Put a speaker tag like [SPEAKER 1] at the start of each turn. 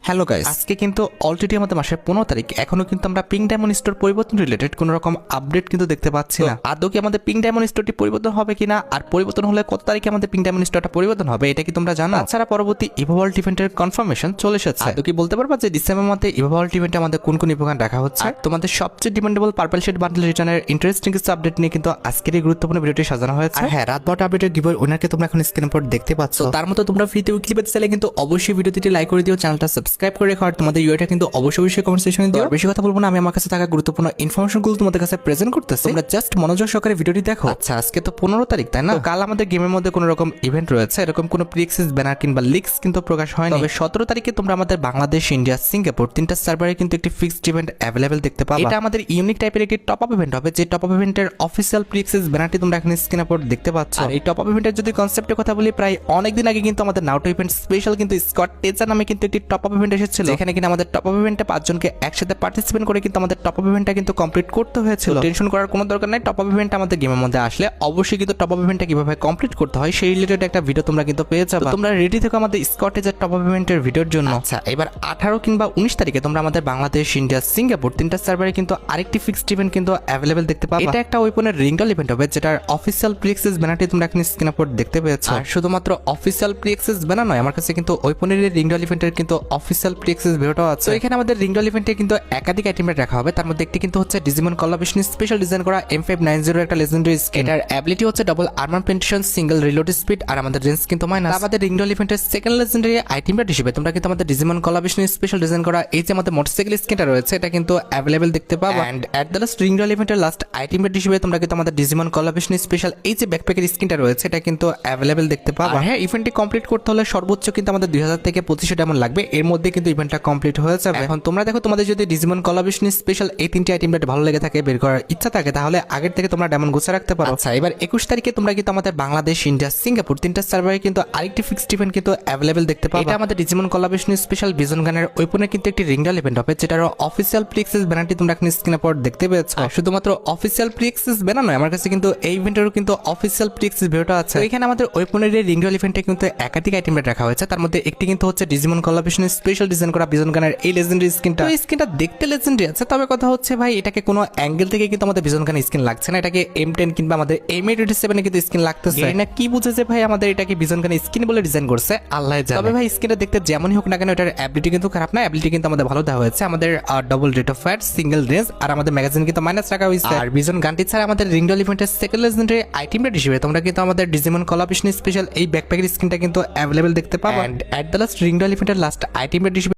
[SPEAKER 1] Hello guys, আজকে কিন্তু already আমাদের মাসের 15 তারিখ, এখনো কিন্তু আমরা পিঙ্ক ডায়মন্ড স্টোর পরিবর্তন রিলেটেড কোনো রকম আপডেট কিন্তু দেখতে পাচ্ছি না। আদৌ কি আমাদের পিঙ্ক ডায়মন্ড স্টোরটি পরিবর্তন হবে কিনা, আর পরিবর্তন হলে কত তারিখে আমাদের পিঙ্ক ডায়মন্ড স্টোরটা পরিবর্তন হবে, এটা কি তোমরা জানো? তাছাড়া পরবর্তী ইভোভল্ট ইভেন্টের কনফার্মেশন চলে এসেছে। আদৌ কি বলতে পারবা যে ডিসেম্বর মাসে ইভোভল্ট ইভেন্টে আমাদের কোন কোন ইভেন্ট রাখা হচ্ছে? তোমাদের সবচেয়ে ডিমান্ডেবল পার্পল শেড বান্ডেল রিটার্নের ইন্টারেস্টিং কিছু আপডেট নিয়ে কিন্তু আজকের এই গুরুত্বপূর্ণ ভিডিওটি সাজানো হয়েছে। হ্যাঁ, রাত 12টা আপডেটের গিভওয়ে উইনারকে তোমরা এখন স্ক্রিনের উপর দেখতে পাচ্ছ। তার মতো তোমরা ফ্রিতে উইকলি পেতে চাইলে কিন্তু অবশ্যই ভিডিওটি লাইক করে দিও, চ্যানেলটা সাবস্ক্রাইব করে রেখো, আর তোমাদের ইউআইটা কিন্তু অবশ্যই কমেন্ট সেকশনে দিও। বেশি কথা বলবো না, আমি আমার কাছে থাকা গুরুত্বপূর্ণ ইনফরমেশনগুলো তোমাদের কাছে প্রেজেন্ট করতেছি, তোমরা জাস্ট মনোযোগ সহকারে ভিডিওটি দেখো। আচ্ছা, আজকে তো 15 তারিখ, তাই না? কাল আমাদের গেমের মধ্যে কোনো রকম ইভেন্ট রয়েছে, এরকম কোনো প্রি-অ্যাক্সেস ব্যানার কিংবা লিক্স কিন্তু প্রকাশ হয়নি। তবে 17 তারিখে তোমরা আমাদের বাংলাদেশ, ইন্ডিয়া, সিঙ্গাপুর তিনটা সার্ভারে কিন্তু একটি ফিক্সড ইভেন্ট অ্যাভেলেবেল দেখতে পাবে। এটা আমাদের ইউনিক টাইপের একটি টপ আপ ইভেন্ট হবে, যে টপ আপ ইভেন্টের অফিসিয়াল প্রি-অ্যাক্সেস ব্যানারটি তোমরা এখানে স্ক্রিনের উপর দেখতে পাচ্ছ। আর এই টপ আপ ইভেন্টের যদি কনসেপ্টের কথা বলি, প্রায় অনেকদিন আগে কিন্তু আমাদের নাউটো ইভেন্ট স্পেশাল কিন্তু স্কট টেজার নামে কিন্তু একটি টপ আপ ইভেন্ট এসেছিল, এখানে কিন্তু আমাদের টপ আপ ইভেন্টে 5 জনকে একসাথে পার্টিসিপেট করে কিন্তু আমাদের টপ আপ ইভেন্টটা কিন্তু কমপ্লিট করতে হয়েছিল। টেনশন করার কোনো দরকার নাই, টপ আপ ইভেন্ট আমাদের গেমের মধ্যে আসলে অবশ্যই কিন্তু টপ আপ ইভেন্টটা কিভাবে কমপ্লিট করতে হয় সেই রিলেটেড একটা ভিডিও তোমরা কিন্তু পেয়ে যাবে। তোমরা রেডি থেকো আমাদের স্কটেজের টপ আপ ইভেন্টের ভিডিওর জন্য। আচ্ছা, এবার 18 কিংবা 19 তারিখে তোমরা আমাদের বাংলাদেশ, ইন্ডিয়া, সিঙ্গাপুর তিনটা সার্ভারে কিন্তু আরেকটি ফিক্সড ইভেন্ট কিন্তু অ্যাভেলেবেল দেখতে পাবে। এটা একটা ওয়েপনের রিংডল ইভেন্ট হবে, যেটার অফিসিয়াল প্রি-অ্যাক্সেস ব্যানারটি তোমরা এখানে স্ক্রিনের উপর দেখতে পেয়েছো। আর শুধুমাত্র অফিসিয়াল প্রি-অ্যাক্সেস ব্যানার নয়, আমার কাছে কিন্তু ওয়েপনের রিংডল ইভেন্টের কিন্তু অফিসিয়াল প্রি-অ্যাক্সেস ভিডিওটাও আছে। তো এখানে আমাদের রিংডল ইভেন্টে কিন্তু একাধিক আইটেম রাখা হবে, তার মধ্যে একটি কিন্তু হচ্ছে ডিজিমন কোলাবরেশন স্পেশাল ডিজাইন করা M590 একটা লেজেন্ডারি স্কিন। এটার অ্যাবিলিটি হচ্ছে double armour penetration, single reload speed, আর আমাদের রেঞ্জ কিন্তু মাইনাস। আমাদের রিংডল ইভেন্টের সেকেন্ড লেজেন্ডারি আইটেম হিসেবে তোমরা কিন্তু আমাদের ডিজিমন কোলাবরেশন স্পেশাল ডিজাইন করা এই যে আমাদের মোটরসাইকেল স্কিনটা রয়েছে, এটা কিন্তু অ্যাভেলেবেল দেখতে পাবো। এন্ড এট দ্য লাস্ট রিংডল ইভেন্টের লাস্ট আইটেম হিসেবে তোমরা কিন্তু আমাদের ডিজিমন কোলাবরেশন স্পেশাল এই যে ব্যাকপ্যাকের স্কিনটা রয়েছে, এটা কিন্তু অ্যাভেলেবেল দেখতে পাবো। হ্যাঁ, ইভেন্টটি কমপ্লিট করতে হলে সর্বোচ্চ কিন্তু আমাদের 2000 থেকে 2500 ডায়মন্ড লাগবে, এর মধ্যে কিন্তু ইভেন্টটা কমপ্লিট হয়ে যাবে। এখন তোমরা দেখো, তোমাদের যদি ডিজিমন কোলাবরেশন স্পেশাল এই তিনটি আইটেম ভালো লেগে থাকে, বের করার ইচ্ছা থাকে, তাহলে আগের থেকে তোমরা ডায়মন্ড গুছিয়ে রাখতে পারো। আচ্ছা, এবার 21 তারিখে তোমরা কিন্তু আমাদের বাংলাদেশ, ইন্ডিয়া, সিঙ্গাপুর তিনটা সার্ভারে কিন্তু আরেকটি ফিক্সড ইভেন্ট কিন্তু অ্যাভেলেবেল দেখতে পাবো। এটা আমাদের ডিজিমন কোলাবরেশন স্পেশাল ভিজন গানের ওয়েপনের কিন্তু একটি রিংডল ইভেন্ট হবে, যেটার অফিসিয়াল প্রি-অ্যাক্সেস ব্যানারটি তোমরা এখন স্ক্রিনে পর দেখতে পেয়েছো। শুধুমাত্র অফিসিয়াল প্রি-অ্যাক্সেস ব্যানার নয়, আমার কাছে কিন্তু এই ইভেন্টেরও কিন্তু অফিসিয়াল প্রি-অ্যাক্সেস ভিডিওটা আছে। তো এখানে আমাদের ওয়েপনের রিংডল ইভেন্টে কিন্তু একাধিক আইটেম রাখা হয়েছে, তার মধ্যে একটি কিন্তু হচ্ছে ডিজিমন কোলাবরেশন স্পেশাল ডিজাইন করা ভিজন গানের এই লেজেন্ডারি স্কিনটা। এই স্কিনটা দেখতে লেজেন্ডারি আছে, তবে কথা হচ্ছে ভাই, এটাকে কোনো অ্যাঙ্গেল থেকে কিন্তু আমাদের ভিজন গানের স্কিন লাগছে না, এটাকে M10 কিংবা আমাদের M887 এ কিন্তু স্কিন লাগতেছে না। কি বুঝেছে ভাই আমাদের এটাকে ভিজন গানের স্কিন বলে ডিজাইন করছে, আল্লাহ জানে। তবে ভাই, স্কিনটা দেখতে যেমনই হোক না কেন, এটার অ্যাবিলিটি কিন্তু খারাপ না, অ্যাবিলিটি কিন্তু আমাদের ভালো দেওয়া হয়েছে। আমাদের double rate of fire, single range, আর আমাদের ম্যাগাজিন কিন্তু মাইনাস রাখা হয়েছে। আর ভিজন গানটি ছাড়া আমাদের রিংডল ইভেন্টের সেকেন্ড লেজেন্ডারি আইটেম রেট হিসেবে তোমরা কিন্তু আমাদের ডিজিমন কোলাবরেশন স্পেশাল এই ব্যাকপ্যাকের স্কিনটা কিন্তু অ্যাভেলেবেল দেখতে পাবো। এন্ড এট দ্য লাস্ট রিংডল ইভেন্টের লাস্ট আইটেম রেট হিসেবে